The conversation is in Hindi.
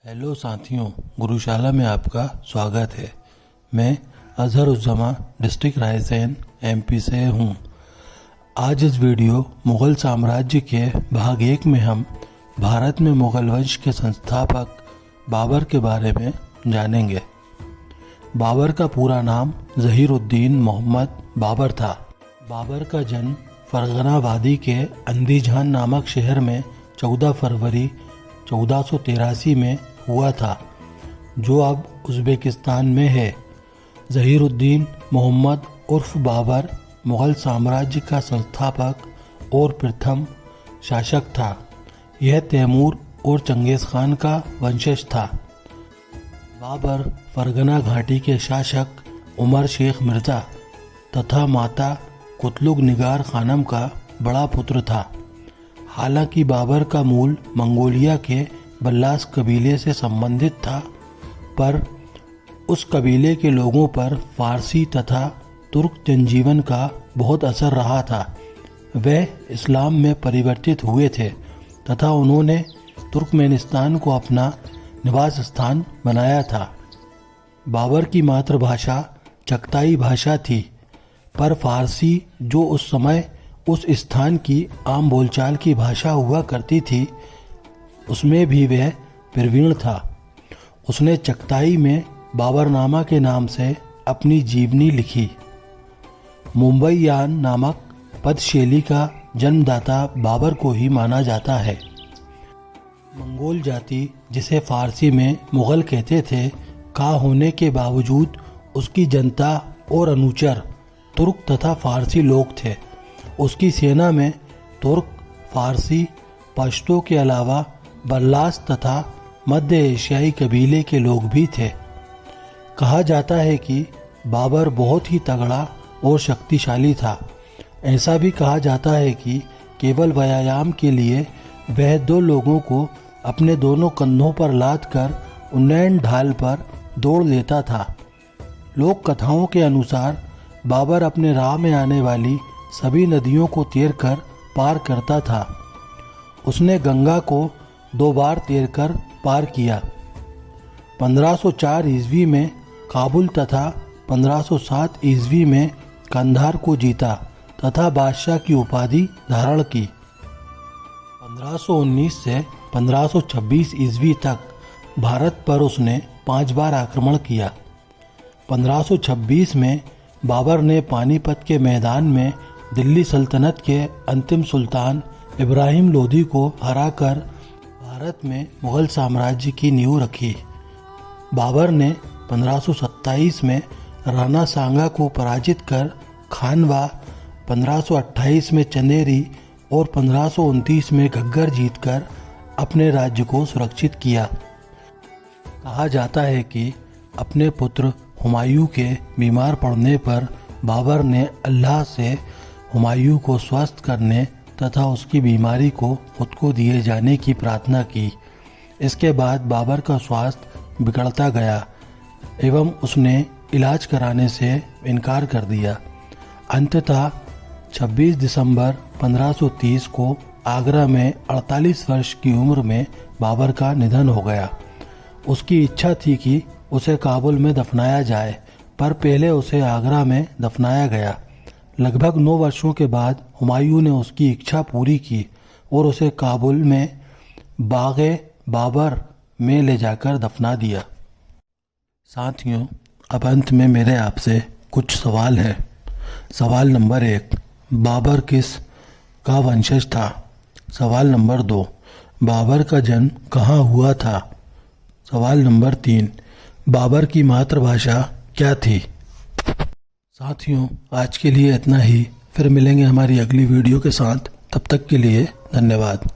हेलो साथियों, गुरुशाला में आपका स्वागत है। मैं अजहरुज़्ज़मा डिस्ट्रिक्ट रायसेन एमपी से हूँ। आज इस वीडियो मुग़ल साम्राज्य के भाग 1 में हम भारत में मुग़ल वंश के संस्थापक बाबर के बारे में जानेंगे। बाबर का पूरा नाम ज़हीरुद्दीन मोहम्मद बाबर था। बाबर का जन्म फरगना वादी के अंदीजान नामक शहर में 14 फरवरी 1483 में हुआ था, जो अब उज़्बेकिस्तान में है। ज़हीरुद्दीन मोहम्मद उर्फ बाबर मुग़ल साम्राज्य का संस्थापक और प्रथम शासक था। यह तैमूर और चंगेज़ खान का वंशज था। बाबर फरगना घाटी के शासक उमर शेख मिर्ज़ा तथा माता कुतलुग निगार खानम का बड़ा पुत्र था। हालांकि बाबर का मूल मंगोलिया के बल्लास कबीले से संबंधित था, पर उस कबीले के लोगों पर फारसी तथा तुर्क जनजीवन का बहुत असर रहा था। वे इस्लाम में परिवर्तित हुए थे तथा उन्होंने तुर्कमेनिस्तान को अपना निवास स्थान बनाया था। बाबर की मातृभाषा चगताई भाषा थी, पर फारसी जो उस समय उस स्थान की आम बोलचाल की भाषा हुआ करती थी, उसमें भी वह प्रवीण था। उसने चगताई में बाबरनामा के नाम से अपनी जीवनी लिखी। मुंबईयान नामक पदशैली का जन्मदाता बाबर को ही माना जाता है। मंगोल जाति, जिसे फारसी में मुग़ल कहते थे, का होने के बावजूद उसकी जनता और अनुचर तुर्क तथा फारसी लोग थे। उसकी सेना में तुर्क, फारसी, पश्तो के अलावा बल्लास तथा मध्य एशियाई कबीले के लोग भी थे। कहा जाता है कि बाबर बहुत ही तगड़ा और शक्तिशाली था। ऐसा भी कहा जाता है कि केवल व्यायाम के लिए वह 2 लोगों को अपने दोनों कंधों पर लाद कर उन्नयन ढाल पर दौड़ लेता था। लोक कथाओं के अनुसार बाबर अपने राह में आने वाली सभी नदियों को तैरकर पार करता था। उसने गंगा को 2 बार तैरकर पार किया। 1504 ईस्वी में काबुल तथा 1507 ईस्वी में कंधार को जीता तथा बादशाह की उपाधि धारण की। 1519 से 1526 ईस्वी तक भारत पर उसने 5 बार आक्रमण किया। 1526 में बाबर ने पानीपत के मैदान में दिल्ली सल्तनत के अंतिम सुल्तान इब्राहिम लोदी को हराकर भारत में मुग़ल साम्राज्य की नींव रखी। बाबर ने 1527 में राणा सांगा को पराजित कर खानवा, 1528 में चंदेरी और 1529 में घग्गर जीतकर अपने राज्य को सुरक्षित किया। कहा जाता है कि अपने पुत्र हुमायूं के बीमार पड़ने पर बाबर ने अल्लाह से हुमायूं को स्वस्थ करने तथा उसकी बीमारी को खुद को दिए जाने की प्रार्थना की। इसके बाद बाबर का स्वास्थ्य बिगड़ता गया एवं उसने इलाज कराने से इनकार कर दिया। अंततः 26 दिसंबर 1530 को आगरा में 48 वर्ष की उम्र में बाबर का निधन हो गया। उसकी इच्छा थी कि उसे काबुल में दफनाया जाए, पर पहले उसे आगरा में दफनाया गया। लगभग 9 वर्षों के बाद हुमायूं ने उसकी इच्छा पूरी की और उसे काबुल में बाग़े बाबर में ले जाकर दफना दिया। साथियों, अब अंत में मेरे आपसे कुछ सवाल हैं। सवाल नंबर 1, बाबर किस का वंशज था? सवाल नंबर 2, बाबर का जन्म कहाँ हुआ था? सवाल नंबर 3, बाबर की मातृभाषा क्या थी? साथियों, आज के लिए इतना ही। फिर मिलेंगे हमारी अगली वीडियो के साथ। तब तक के लिए धन्यवाद।